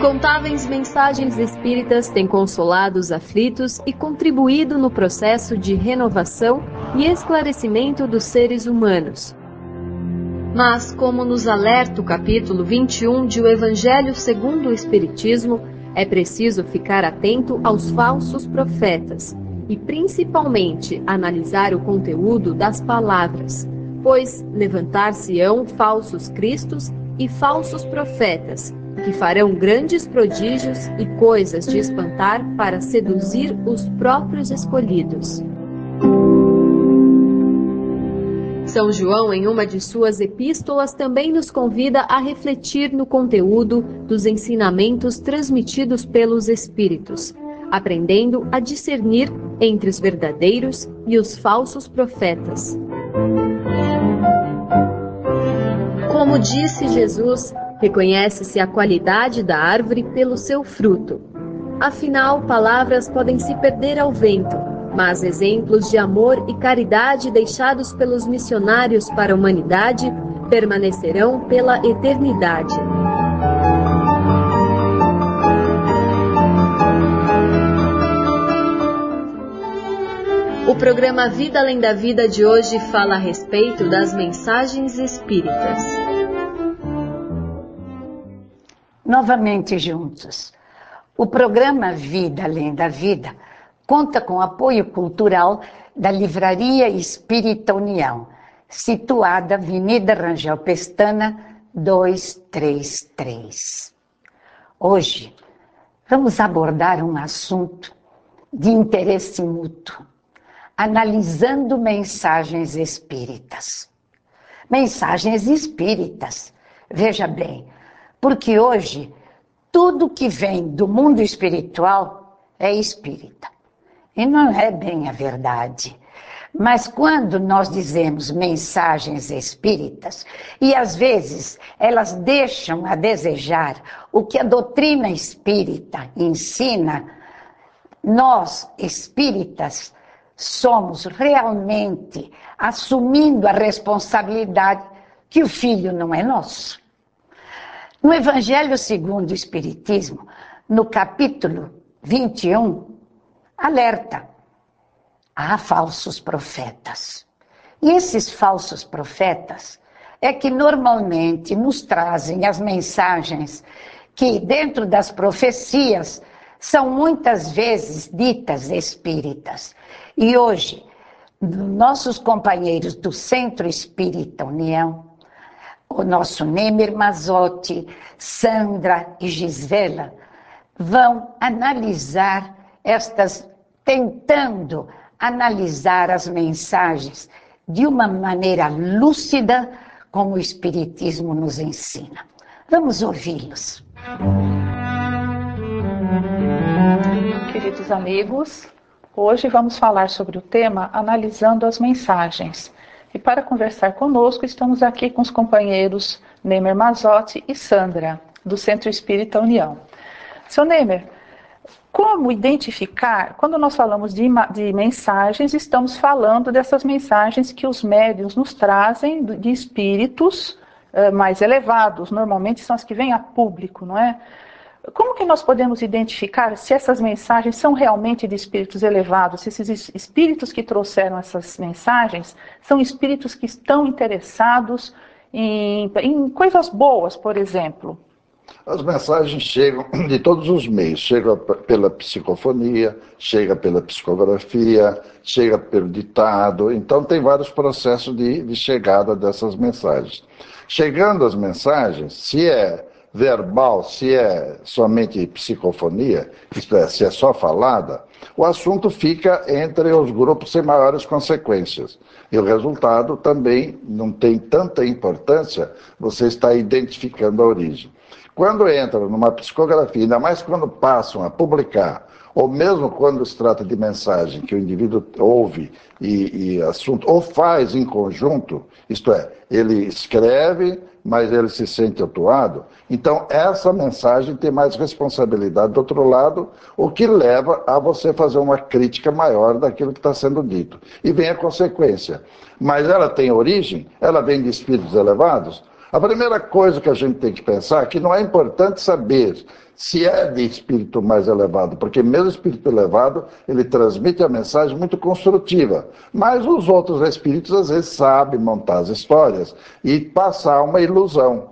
Incontáveis mensagens espíritas têm consolado os aflitos e contribuído no processo de renovação e esclarecimento dos seres humanos. Mas, como nos alerta o capítulo 21 de O Evangelho segundo o Espiritismo, é preciso ficar atento aos falsos profetas e, principalmente, analisar o conteúdo das palavras, pois levantar-se-ão falsos cristos e falsos profetas, que farão grandes prodígios e coisas de espantar para seduzir os próprios escolhidos. São João, em uma de suas epístolas, também nos convida a refletir no conteúdo dos ensinamentos transmitidos pelos Espíritos, aprendendo a discernir entre os verdadeiros e os falsos profetas. Como disse Jesus, reconhece-se a qualidade da árvore pelo seu fruto. Afinal, palavras podem se perder ao vento, mas exemplos de amor e caridade deixados pelos missionários para a humanidade permanecerão pela eternidade. O programa Vida Além da Vida de hoje fala a respeito das mensagens espíritas. Novamente juntos. O programa Vida Além da Vida conta com apoio cultural da Livraria Espírita União, situada Avenida Rangel Pestana, 233. Hoje, vamos abordar um assunto de interesse mútuo, analisando mensagens espíritas. Mensagens espíritas, veja bem, porque hoje tudo que vem do mundo espiritual é espírita. E não é bem a verdade. Mas quando nós dizemos mensagens espíritas, e às vezes elas deixam a desejar o que a doutrina espírita ensina, nós, espíritas, somos realmente assumindo a responsabilidade que o filho não é nosso. No Evangelho segundo o Espiritismo, no capítulo 21, alerta, há falsos profetas. E esses falsos profetas é que normalmente nos trazem as mensagens que dentro das profecias são muitas vezes ditas espíritas. E hoje, nossos companheiros do Centro Espírita União, o nosso Nemer Mazzotti, Sandra e Gisela, vão analisar tentando analisar as mensagens de uma maneira lúcida, como o Espiritismo nos ensina. Vamos ouvi-los. Queridos amigos, hoje vamos falar sobre o tema analisando as mensagens. E para conversar conosco, estamos aqui com os companheiros Nemer Mazzotti e Sandra, do Centro Espírita União. Seu Nemer, como identificar, quando nós falamos de mensagens, estamos falando dessas mensagens que os médiuns nos trazem de espíritos mais elevados, normalmente são as que vêm a público, não é? Como que nós podemos identificar se essas mensagens são realmente de espíritos elevados, se esses espíritos que trouxeram essas mensagens são espíritos que estão interessados em coisas boas, por exemplo? As mensagens chegam de todos os meios, chega pela psicofonia, chega pela psicografia, chega pelo ditado, então tem vários processos de chegada dessas mensagens. Chegando as mensagens, se é verbal, se é somente psicofonia, isto é, se é só falada, o assunto fica entre os grupos sem maiores consequências. E o resultado também não tem tanta importância, você está identificando a origem. Quando entra numa psicografia, ainda mais quando passam a publicar, ou mesmo quando se trata de mensagem que o indivíduo ouve e assunto, ou faz em conjunto, isto é, ele escreve, mas ele se sente atuado, então essa mensagem tem mais responsabilidade do outro lado, o que leva a você fazer uma crítica maior daquilo que está sendo dito. E vem a consequência. Mas ela tem origem, ela vem de espíritos elevados. A primeira coisa que a gente tem que pensar é que não é importante saber se é de espírito mais elevado, porque mesmo espírito elevado, ele transmite a mensagem muito construtiva. Mas os outros espíritos, às vezes, sabem montar as histórias e passar uma ilusão.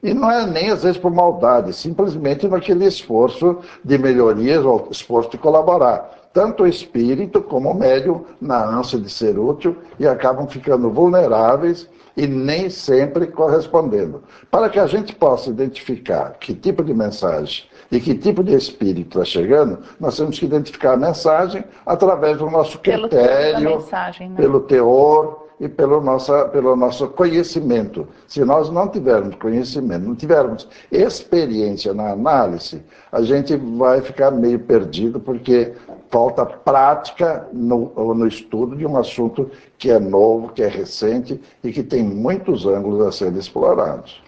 E não é nem, às vezes, por maldade, simplesmente naquele esforço de melhorias ou esforço de colaborar. Tanto o espírito como o médium, na ânsia de ser útil, e acabam ficando vulneráveis e nem sempre correspondendo. Para que a gente possa identificar que tipo de mensagem e que tipo de espírito está chegando, nós temos que identificar a mensagem através do nosso critério, pelo teor e pelo nosso conhecimento. Se nós não tivermos conhecimento, não tivermos experiência na análise, a gente vai ficar meio perdido, porque falta prática no estudo de um assunto que é novo, que é recente e que tem muitos ângulos a serem explorados.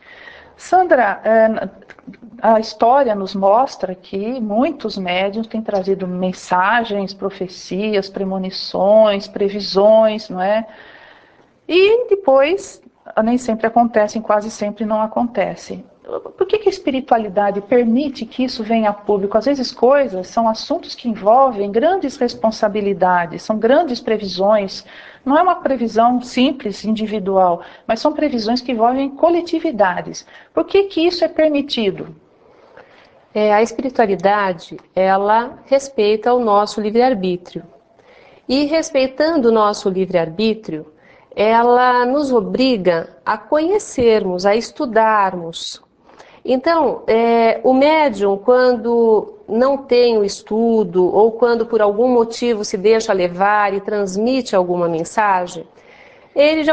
Sandra, a história nos mostra que muitos médiuns têm trazido mensagens, profecias, premonições, previsões, não é? E depois, nem sempre acontecem, quase sempre não acontece. Por que a espiritualidade permite que isso venha a público? Às vezes coisas são assuntos que envolvem grandes responsabilidades, são grandes previsões. Não é uma previsão simples, individual, mas são previsões que envolvem coletividades. Por que isso é permitido? A espiritualidade, ela respeita o nosso livre-arbítrio. E respeitando o nosso livre-arbítrio, ela nos obriga a conhecermos, a estudarmos. Então, o médium, quando não tem o estudo, ou quando por algum motivo se deixa levar e transmite alguma mensagem, ele, de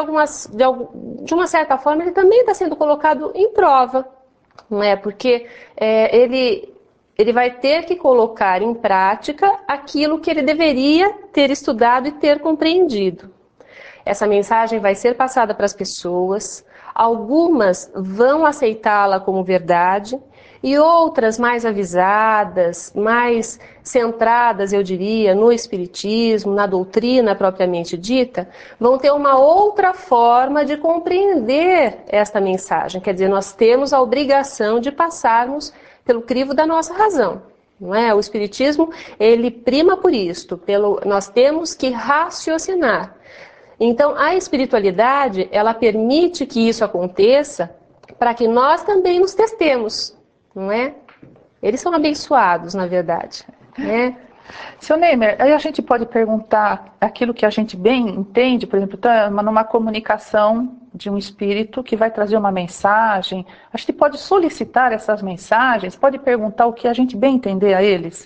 uma certa forma, ele também está sendo colocado em prova, não é? Porque ele vai ter que colocar em prática aquilo que ele deveria ter estudado e ter compreendido. Essa mensagem vai ser passada para as pessoas, algumas vão aceitá-la como verdade e outras mais avisadas, mais centradas, eu diria, no espiritismo, na doutrina propriamente dita, vão ter uma outra forma de compreender esta mensagem. Quer dizer, nós temos a obrigação de passarmos pelo crivo da nossa razão. Não é? O espiritismo, ele prima por isto, nós temos que raciocinar. Então, a espiritualidade, ela permite que isso aconteça para que nós também nos testemos, não é? Eles são abençoados, na verdade, né? Seu Neymer, aí a gente pode perguntar aquilo que a gente bem entende, por exemplo, numa comunicação de um espírito que vai trazer uma mensagem, a gente pode solicitar essas mensagens, pode perguntar o que a gente bem entender a eles?